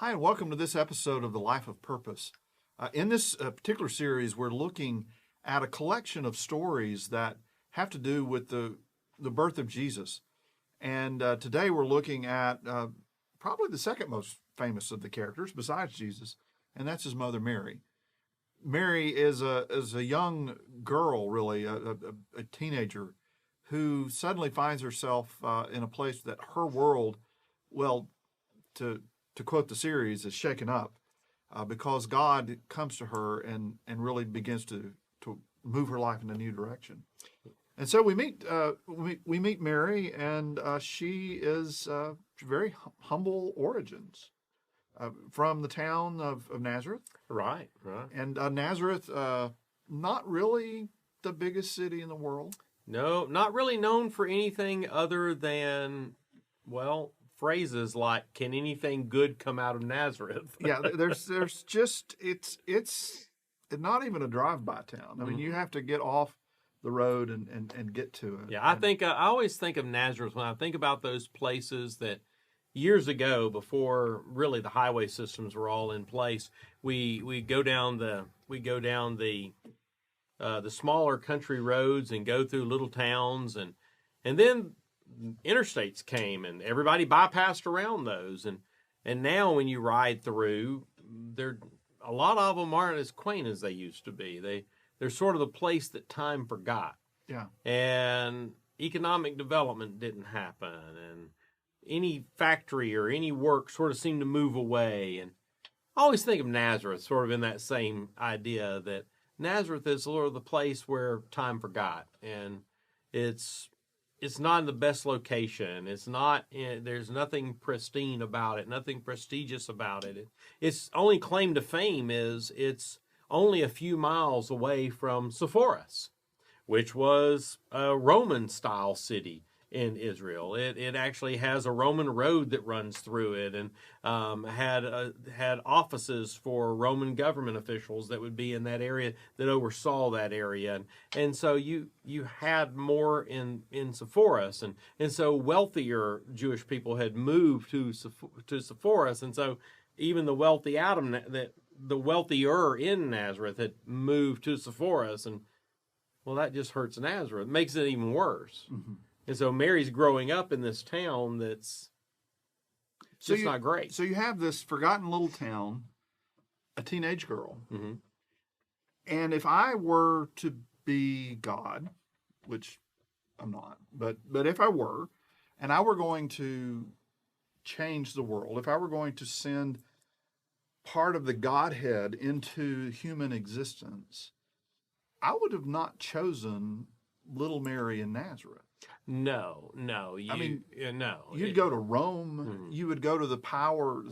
Hi, and welcome to this episode of The Life of Purpose. In this particular series, we're looking at a collection of stories that have to do with the birth of Jesus. And today we're looking at probably the second most famous of the characters besides Jesus, and that's his mother, Mary. Mary is a young girl, really, a teenager, who suddenly finds herself in a place that her world, well, to quote the series, is shaken up because God comes to her and really begins to move her life in a new direction. And so we meet Mary, and she is very humble origins from the town of Nazareth. Right. And Nazareth, not really the biggest city in the world. No, not really known for anything other than, well, phrases like, can anything good come out of Nazareth? Yeah, there's just, it's not even a drive-by town. I mean, you have to get off the road and get to it. Yeah, I always think of Nazareth when I think about those places that years ago, before really the highway systems were all in place, we go down the smaller country roads and go through little towns, and then interstates came and everybody bypassed around those, and now when you ride through, a lot of them aren't as quaint as they used to be. They're sort of the place that time forgot. Yeah. And economic development didn't happen, and any factory or any work sort of seemed to move away. And I always think of Nazareth sort of in that same idea, that Nazareth is sort of the place where time forgot, and it's not in the best location. It's not. There's nothing pristine about it. Nothing prestigious about it. Its only claim to fame is it's only a few miles away from Sepphoris, which was a Roman-style city in Israel. It actually has a Roman road that runs through it, and had offices for Roman government officials that would be in that area, that oversaw that area, and so you had more in Sepphoris, and so wealthier Jewish people had moved to Sepphoris, and so even the wealthy the wealthier in Nazareth had moved to Sepphoris, and well, that just hurts Nazareth, makes it even worse. Mm-hmm. And so Mary's growing up in this town that's just not great. So you have this forgotten little town, a teenage girl. Mm-hmm. And if I were to be God, which I'm not, but if I were, and I were going to change the world, if I were going to send part of the Godhead into human existence, I would have not chosen little Mary in Nazareth. No. You'd go to Rome. Mm-hmm. You would go to the power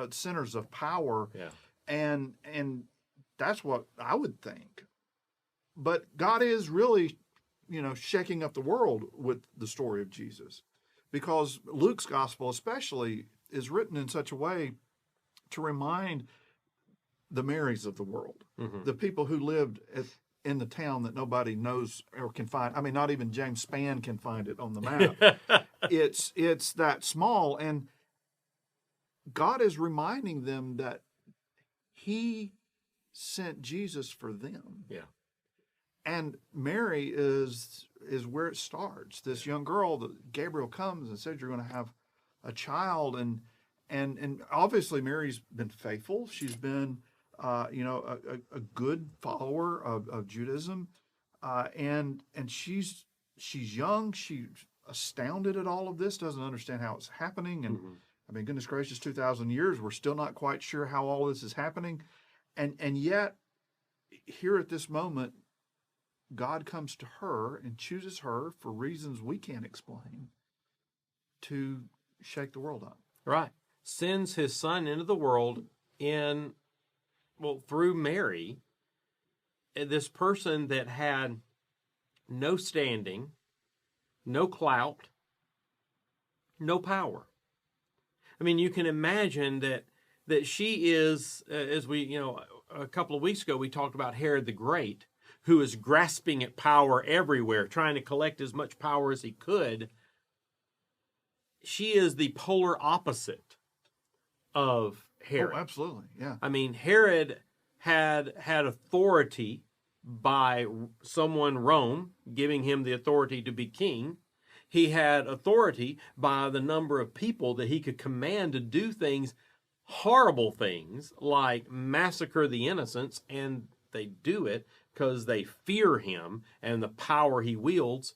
centers of power. Yeah. And that's what I would think. But God is really, shaking up the world with the story of Jesus, because Luke's gospel especially is written in such a way to remind the Marys of the world, the people who lived in the town that nobody knows or can find. I mean, not even James Spann can find it on the map. It's that small, and God is reminding them that He sent Jesus for them. Yeah. And Mary is where it starts. This young girl, that Gabriel comes and says, "You're going to have a child," and obviously Mary's been faithful. She's been a good follower of Judaism, and she's young. She's astounded at all of this. Doesn't understand how it's happening, and I mean, goodness gracious, 2,000 years, we're still not quite sure how all this is happening, and yet here at this moment, God comes to her and chooses her for reasons we can't explain to shake the world up. Right. Sends His Son into the world through Mary, this person that had no standing, no clout, no power. I mean, you can imagine that she is, as we, a couple of weeks ago, we talked about Herod the Great, who is grasping at power everywhere, trying to collect as much power as he could. She is the polar opposite of Herod. Oh, absolutely. Yeah. I mean, Herod had authority by someone, Rome, giving him the authority to be king. He had authority by the number of people that he could command to do things, horrible things, like massacre the innocents, and they do it because they fear him and the power he wields.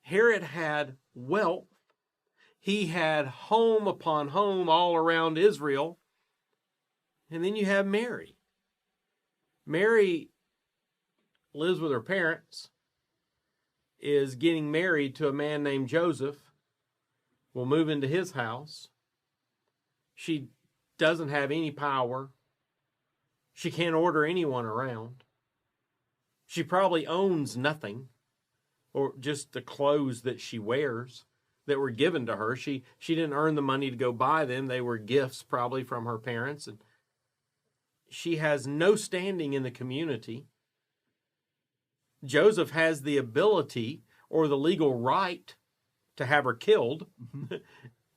Herod had wealth. He had home upon home all around Israel. And then you have Mary. Mary lives with her parents, is getting married to a man named Joseph, will move into his house. She doesn't have any power. She can't order anyone around. She probably owns nothing, or just the clothes that she wears that were given to her. She didn't earn the money to go buy them. They were gifts probably from her parents. And she has no standing in the community. Joseph has the ability or the legal right to have her killed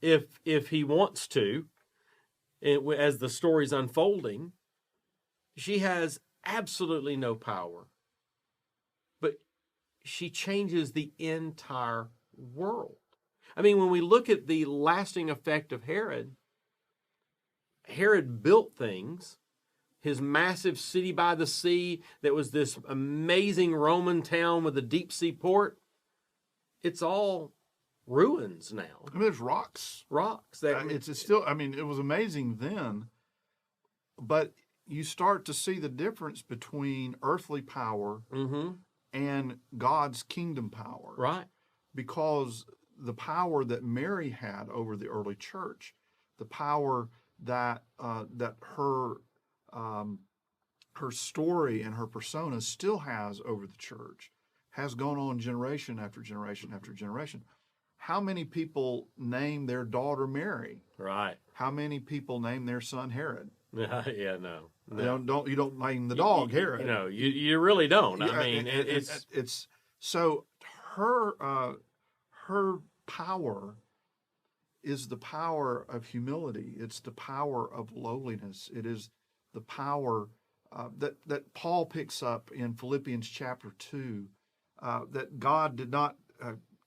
if he wants to, as the story's unfolding. She has absolutely no power. But she changes the entire world. I mean, when we look at the lasting effect of Herod, Herod built things. His massive city by the sea that was this amazing Roman town with a deep sea port, it's all ruins now. I mean, there's rocks. Rocks. It's still, I mean, it was amazing then, but you start to see the difference between earthly power and God's kingdom power. Right. Because the power that Mary had over the early church, the power that her story and her persona still has over the church, has gone on generation after generation after generation. How many people name their daughter Mary? Right. How many people name their son Herod? Yeah, no. You don't name the dog Herod. No, you really don't. Yeah, I mean, it's so her power is the power of humility. It's the power of lowliness. It is the power that Paul picks up in Philippians chapter 2, that God did not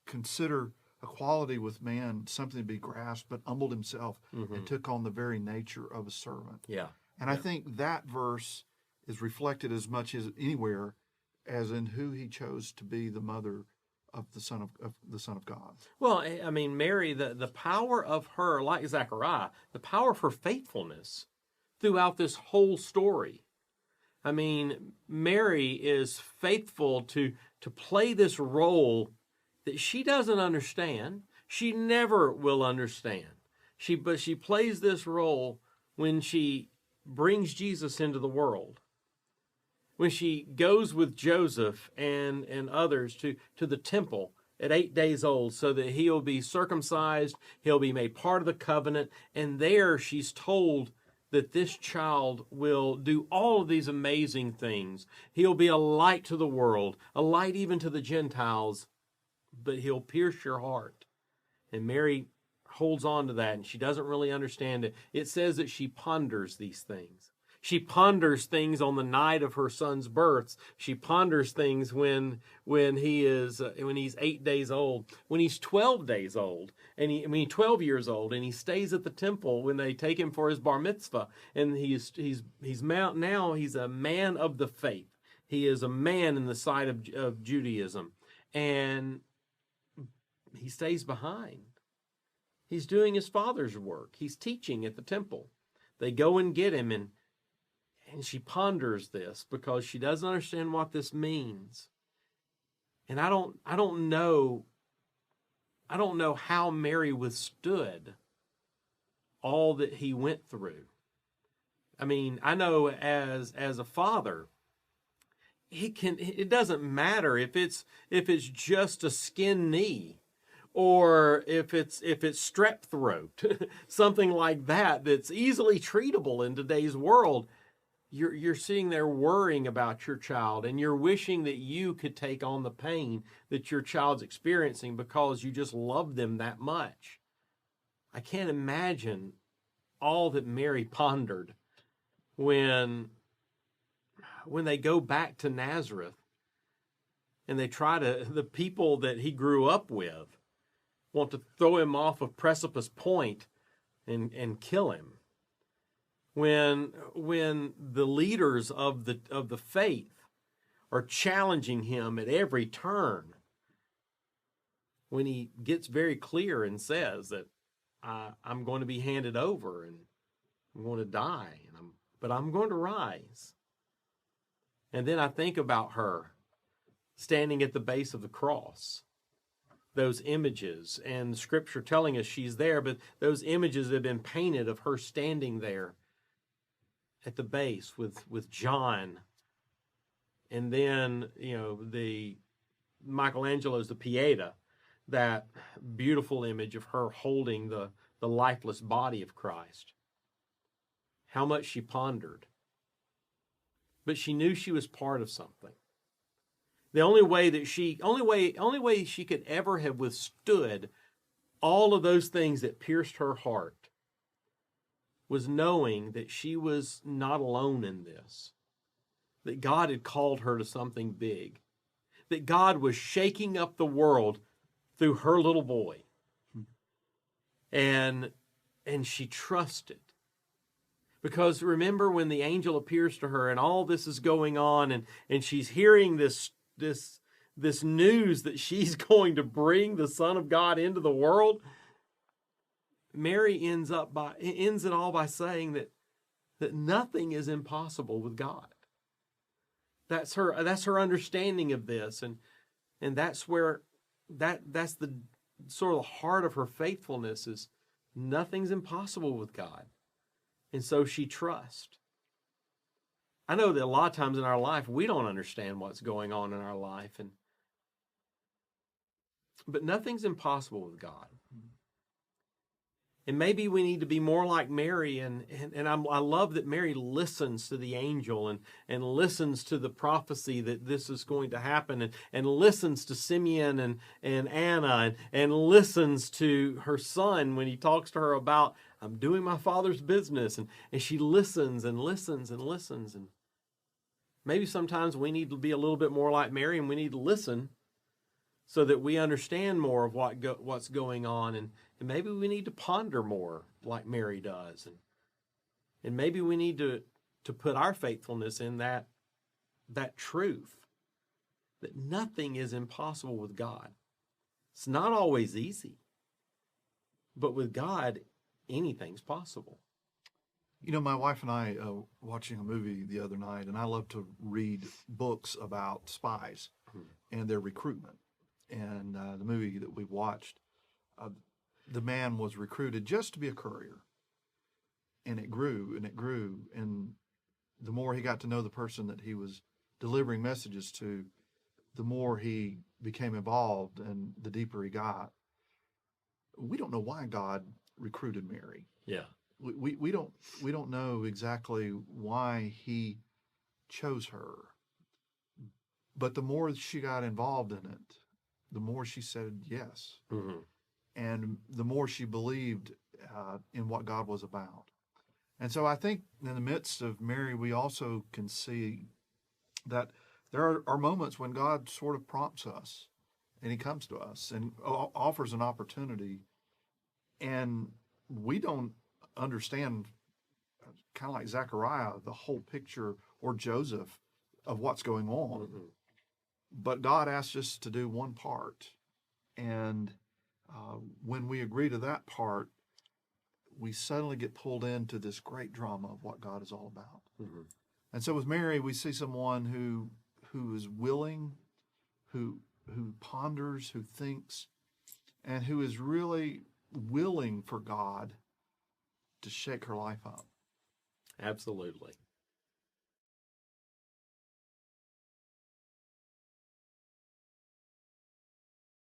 consider equality with man something to be grasped, but humbled himself and took on the very nature of a servant. Yeah. And I think that verse is reflected as much as anywhere as in who he chose to be the mother of the Son of God. Well, I mean, Mary, the power of her, like Zechariah, the power of her faithfulness throughout this whole story. I mean, Mary is faithful to play this role that she doesn't understand. She never will understand. But she plays this role when she brings Jesus into the world. When she goes with Joseph and others to the temple at 8 days old so that he'll be circumcised, he'll be made part of the covenant, and there she's told that this child will do all of these amazing things. He'll be a light to the world, a light even to the Gentiles, but he'll pierce your heart. And Mary holds on to that, and she doesn't really understand it. It says that she ponders these things. She ponders things on the night of her son's birth. She ponders things when he's 8 days old, when he's 12 days old, and he's 12 years old, and he stays at the temple when they take him for his bar mitzvah, and he's now he's a man of the faith. He is a man in the sight of Judaism, and he stays behind. He's doing his father's work. He's teaching at the temple. They go and get him, and she ponders this because she doesn't understand what this means. And I don't know how Mary withstood all that he went through. I mean, I know as a father, it doesn't matter if it's just a skin knee, or if it's strep throat, something like that that's easily treatable in today's world. You're sitting there worrying about your child, and you're wishing that you could take on the pain that your child's experiencing because you just love them that much. I can't imagine all that Mary pondered when they go back to Nazareth and they try to, the people that he grew up with want to throw him off a precipice point and kill him. When the leaders of the faith are challenging him at every turn, when he gets very clear and says that I'm going to be handed over and I'm going to die, but I'm going to rise. And then I think about her standing at the base of the cross, those images, and Scripture telling us she's there, but those images have been painted of her standing there at the base with John, and then the Michelangelo's the Pieta, that beautiful image of her holding the lifeless body of Christ. How much she pondered. But she knew she was part of something. The only way she could ever have withstood all of those things that pierced her heart was knowing that she was not alone in this. That God had called her to something big. That God was shaking up the world through her little boy. And she trusted. Because remember when the angel appears to her and all this is going on and she's hearing this news that she's going to bring the Son of God into the world, Mary ends it all by saying that nothing is impossible with God. That's her understanding of this, and that's where that's the sort of the heart of her faithfulness is nothing's impossible with God. And so she trusts. I know that a lot of times in our life we don't understand what's going on in our life, but nothing's impossible with God. And maybe we need to be more like Mary, and I love that Mary listens to the angel and listens to the prophecy that this is going to happen, and listens to Simeon and Anna, and listens to her son when he talks to her about, I'm doing my Father's business, and she listens and listens and listens. And maybe sometimes we need to be a little bit more like Mary, and we need to listen so that we understand more of what's going on, and maybe we need to ponder more like Mary does, and maybe we need to put our faithfulness in that truth that nothing is impossible with God. It's not always easy, but with God, anything's possible. My wife and I watching a movie the other night, and I love to read books about spies and their recruitment. And the movie that we watched, the man was recruited just to be a courier. And it grew and it grew. And the more he got to know the person that he was delivering messages to, the more he became involved and the deeper he got. We don't know why God recruited Mary. Yeah. We don't know exactly why he chose her. But the more she got involved in it, the more she said yes. Mm-hmm. And the more she believed in what God was about. And so I think in the midst of Mary, we also can see that there are moments when God sort of prompts us and he comes to us and offers an opportunity. And we don't understand, kind of like Zechariah, the whole picture, or Joseph, of what's going on. Mm-hmm. But God asks us to do one part. And when we agree to that part, we suddenly get pulled into this great drama of what God is all about. Mm-hmm. And so with Mary, we see someone who is willing, who ponders, who thinks, and who is really willing for God to shake her life up. Absolutely.